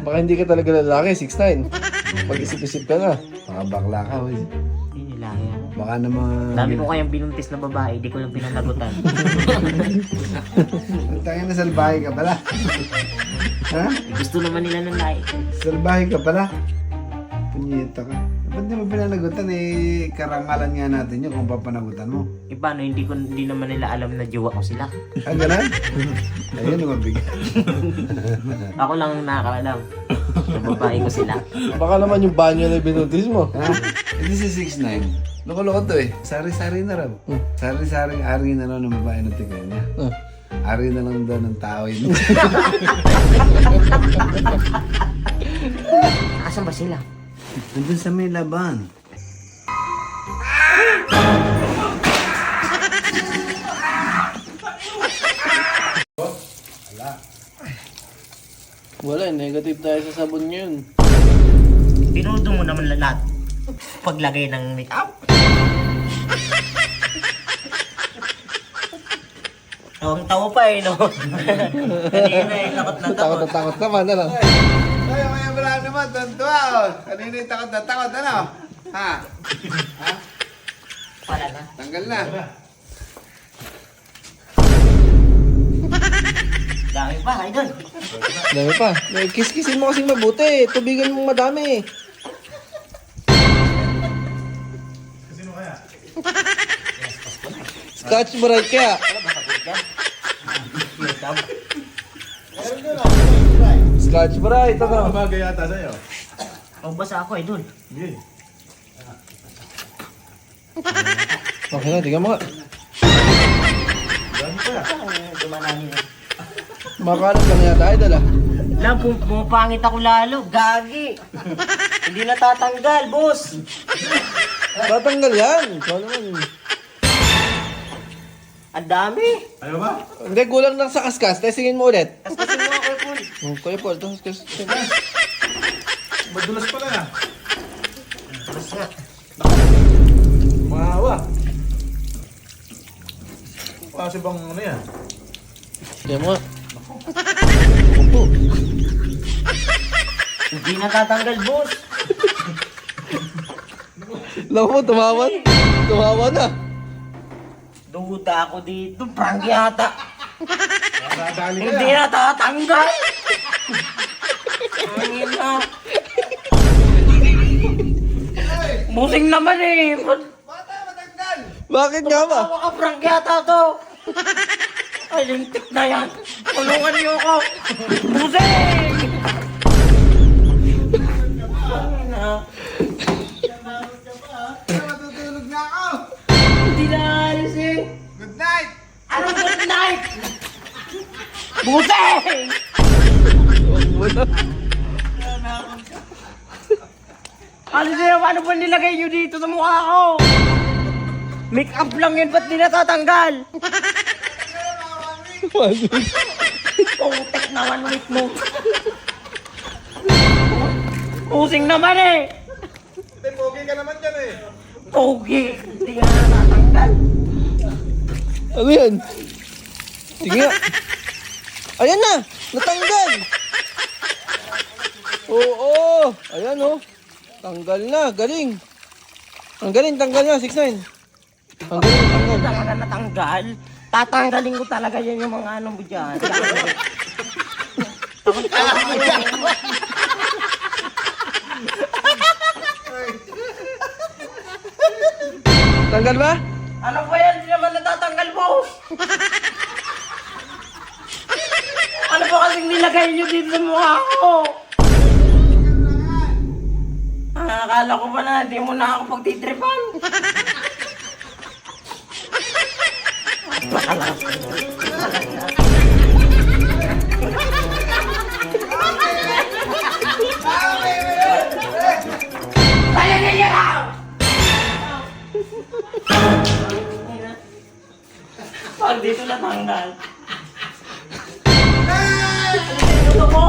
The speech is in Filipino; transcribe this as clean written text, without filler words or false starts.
Baka hindi ka talaga lalaki, 6'9". Pag-isip-isip ka na. Baka bakla ka, wey. Hindi nila yan. Baka naman... Dami ko kayang binuntis na babae, di ko lang pinanagutan. Ang tangin na salbahe ka pala. Ha? Gusto naman nila ng like. Salbahe ka pala. Punyeta ka. Ba't di mo pinanagutan eh? Karangalan nga natin yun kung papanagutan mo. E paano, hindi naman nila alam na jowa ko sila. Ah, ganun? Ayun, mabigat. Ako lang ang nakakaalam. Na babae ko sila. Baka naman yung banyo na binuntis mo. Ha? Hindi si 6'9". Loko-loko to eh. Sari-sari na raw. Sari-saring ari na raw ng babae ng tigay niya. Ari na lang daw ng tao yun. Asan ba sila? Nandun sa may laban. Wala, negative tayo sa sabon yun. Binudo mo naman lahat. Paglagay ng make-up. Tawang-tawa pa eh, no? Kanina eh, takot na Takot na takot naman, ano? Ay, kaya wala naman. Tuntua oh. Kanina yung takot na takot. Ano? Ha? Ha? Wala na. Tanggal na. Dami pa, idol. Dami pa. Kiss-kissin mo kasing mabuti. Tubigan mo madami. Sino kaya? Scotch Brite kaya. Scotch Brite, ano? Bagay yata sa'yo. Magbasa ako, idol. Sige. Okay na, tingnan mo nga. Dami pa. Dumanani na. Makalat lang yata, idol ah. Lang, pumapangit ako lalo. Gagi. Hindi natatanggal, boss. Tatanggal yan. Ikaw naman. Ang dami. Ayaw ba? Hindi, kulang lang sa kaskas. Testingin mo ulit. Kaskasin mo ako, Paul. Kuya Paul, ito. Kaskas. Madulas pala na. Tapos nga. Mahawa. Kasi bang ano yan? Tingnan mo nga. Opo. Hindi natatanggal, boss. Alam mo, tumawan. Tumawa na. Duda ako dito. Prank yata. Nadali ka Hindi yan. natatanggal. Ang ina. Busing naman eh. Bata, matanggal! Bakit nga ba? Tawa ka, prank yata to. Ay, lintik na yan. Tulungan niyo ako. Busing! Ang ina. Matutulog na ako! Hindi na alis eh. Good night! Anong good night? Busing! Alis na yung ano ba nilagay nyo dito sa mukha ko? Make up lang yun, ba't di natatanggal? Putek na 1 week mo. Pusing naman eh. Hindi, pogi ka naman dyan eh. Pogi. Hindi nga natatanggal. Ano yan? Sige nga. Ayan na! Natanggal! Oo! Ayan oh! Tanggal na! Galing! Ang galing! Tanggal na! 6'9". Ang galing! Tanggal! Talaga natanggal. Tatanggalin ko talaga yan yung mga ano mo dyan. Tanggal ba? Ano ba yan? Hindi naman natatanggal, boss. Ano ba kasing nilagay nyo dito sa mukha ko? Akala ko ba na hindi mo na ako pagtitripan? Kaya niya lang! Pag dito natanggal. Ito mo!